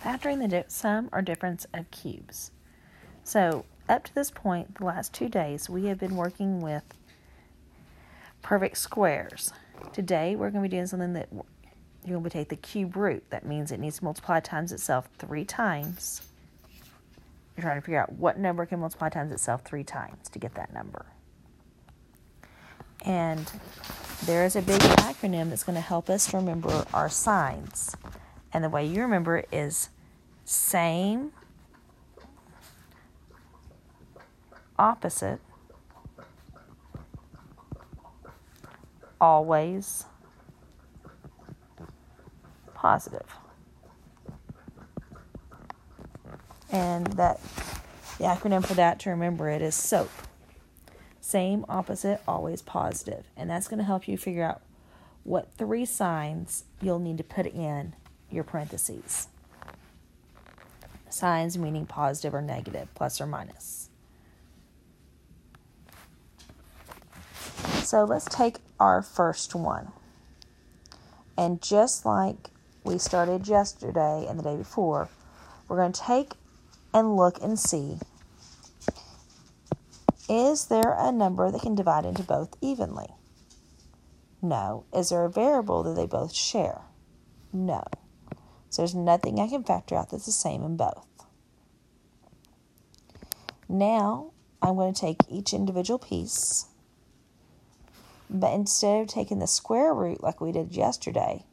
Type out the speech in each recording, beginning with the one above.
factoring the sum or difference of cubes. So up to this point, the last 2 days, we have been working with perfect squares. Today, we're going to be doing something that you're going to take the cube root. That means it needs to multiply times itself 3 times. You're trying to figure out what number can multiply times itself 3 times to get that number. And there is a big acronym that's going to help us to remember our signs. And the way you remember it is same, opposite, always, positive. And the acronym for that, to remember it, is SOAP. Same, opposite, always, positive. And that's going to help you figure out what 3 signs you'll need to put in your parentheses. Signs meaning positive or negative, plus or minus. So let's take our first one. And just like we started yesterday and the day before, we're going to take and look and see, is there a number that can divide into both evenly? No. Is there a variable that they both share? No. So there's nothing I can factor out that's the same in both. Now, I'm going to take each individual piece, but instead of taking the square root like we did yesterday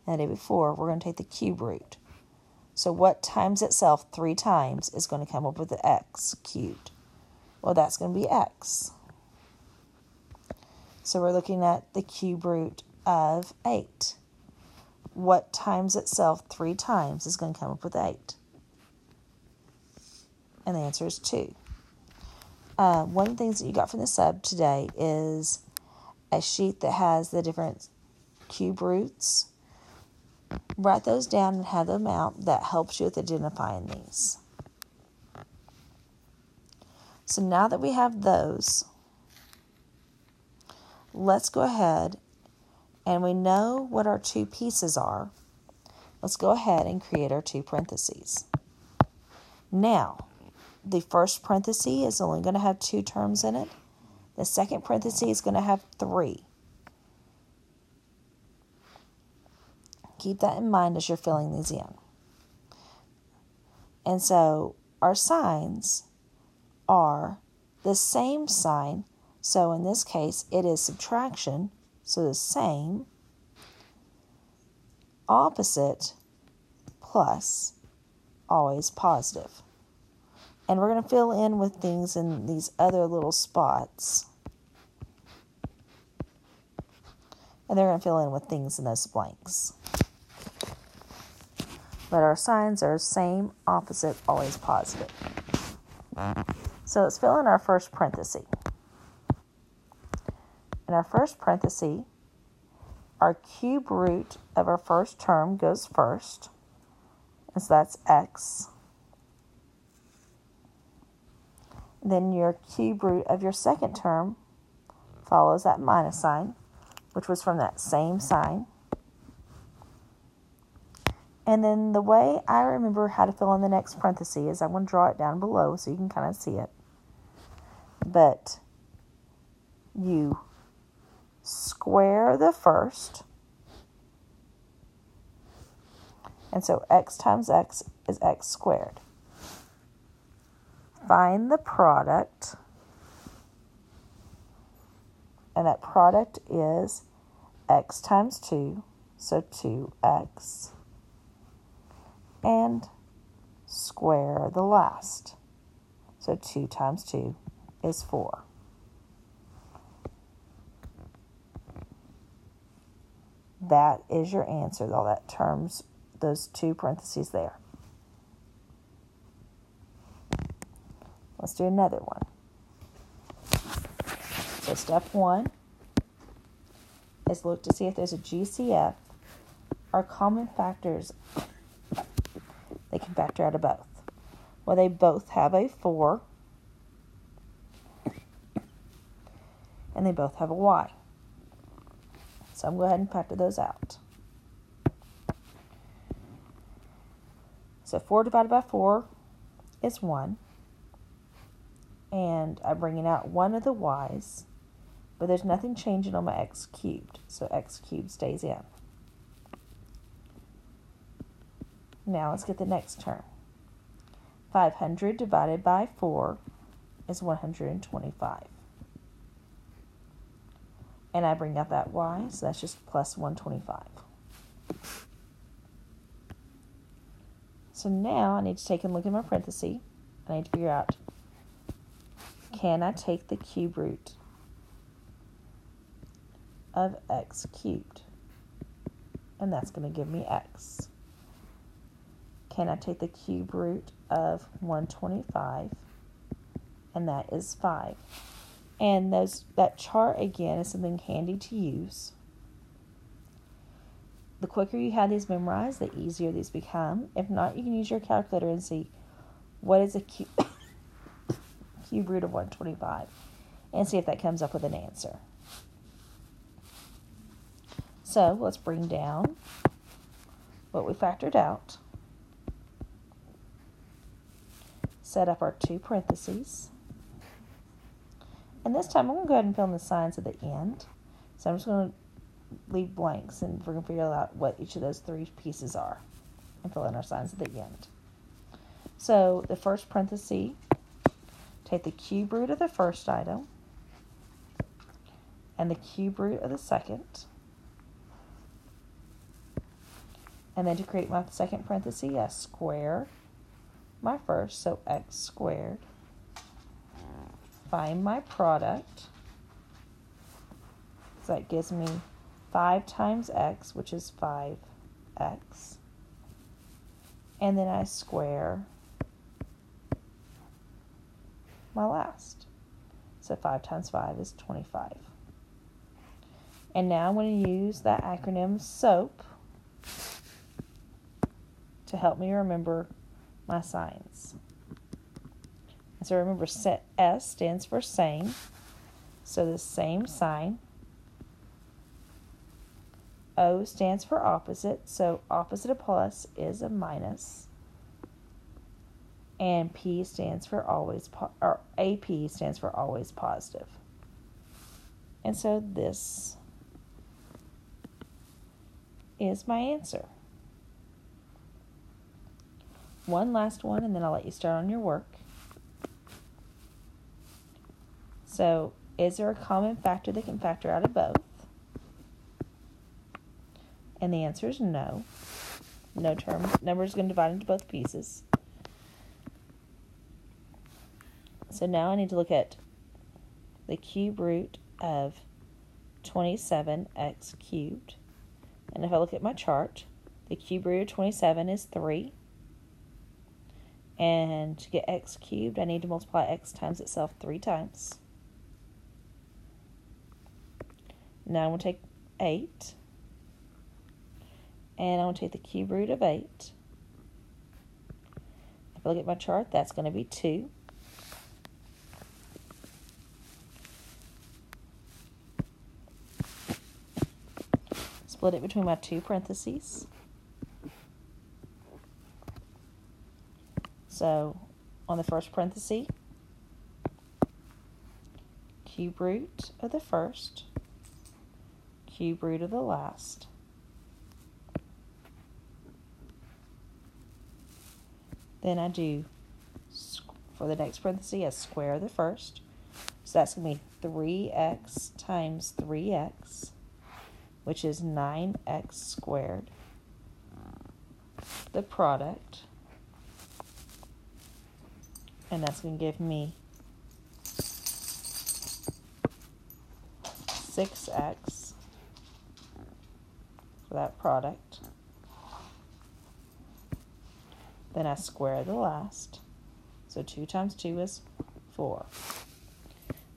and the day before, we're going to take the cube root. So what times itself 3 times is going to come up with the x cubed? Well, that's going to be x. So we're looking at the cube root of 8. What times itself 3 times is going to come up with 8? And the answer is 2. One of the things that you got from the sub today is a sheet that has the different cube roots. Write those down and have them out. That helps you with identifying these. So now that we have those, let's go ahead, and we know what our 2 pieces are. Let's go ahead and create our 2 parentheses. Now, the first parenthesis is only going to have 2 terms in it. The second parenthesis is going to have 3. Keep that in mind as you're filling these in. And so our signs are the same sign. So in this case, it is subtraction. So the same, opposite, plus, always positive. And we're going to fill in with things in these other little spots. And they're going to fill in with things in those blanks. But our signs are same, opposite, always positive. So let's fill in our first parenthesis. In our first parenthesis, our cube root of our first term goes first. And so that's x. Then your cube root of your second term follows that minus sign, which was from that same sign. And then the way I remember how to fill in the next parenthesis is I'm going to draw it down below so you can kind of see it. But you square the first. And so x times x is x squared. Find the product. And that product is x times 2, so 2x. And square the last. So 2 times 2 is 4. That is your answer, all that terms, those 2 parentheses there. Let's do another one. So step 1 is look to see if there's a GCF or common factors they can factor out of both. Well, they both have a 4, and they both have a y. So I'm going to go ahead and factor those out. So 4 divided by 4 is 1. And I'm bringing out one of the y's, but there's nothing changing on my x cubed, so x cubed stays in. Now let's get the next term. 500 divided by 4 is 125. And I bring out that y, so that's just plus 125. So now I need to take a look at my parenthesis. I need to figure out, can I take the cube root of x cubed? And that's going to give me x. Can I take the cube root of 125? And that is 5. And that chart, again, is something handy to use. The quicker you have these memorized, the easier these become. If not, you can use your calculator and see what is a cube root of 125 and see if that comes up with an answer. So let's bring down what we factored out. Set up our two parentheses. And this time I'm going to go ahead and fill in the signs at the end. So I'm just going to leave blanks and we're going to figure out what each of those three pieces are and fill in our signs at the end. So the first parenthesis, take the cube root of the first item and the cube root of the second. And then to create my second parenthesis, I square my first, so x squared. Find my product. So that gives me 5 times x, which is 5x. And then I square my last. So 5 times 5 is 25. And now I'm going to use that acronym SOAP to help me remember my signs. So remember, S stands for same. So the same sign. O stands for opposite. So opposite of plus is a minus. And P stands for always, or AP stands for always positive. And so this is my answer. One last one, and then I'll let you start on your work. So, is there a common factor that can factor out of both? And the answer is no. No number is going to divide into both pieces. So now I need to look at the cube root of 27x cubed. And if I look at my chart, the cube root of 27 is 3. And to get x cubed, I need to multiply x times itself 3 times. Now I'm going to take 8. And I'm going to take the cube root of 8. If I look at my chart, that's going to be 2. Split it between my two parentheses. So, on the first parenthesis, cube root of the first, cube root of the last. Then I do, for the next parenthesis, I square the first. So that's going to be 3x times 3x, which is 9x squared. The product. And that's going to give me 6x for that product. Then I square the last. So 2 times 2 is 4.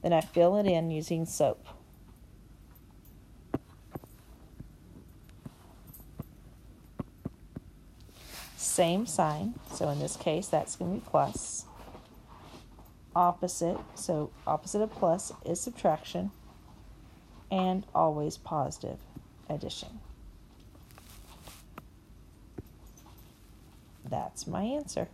Then I fill it in using SOAP. Same sign. So in this case, that's going to be plus. Opposite, so opposite of plus is subtraction, and always positive, addition. That's my answer.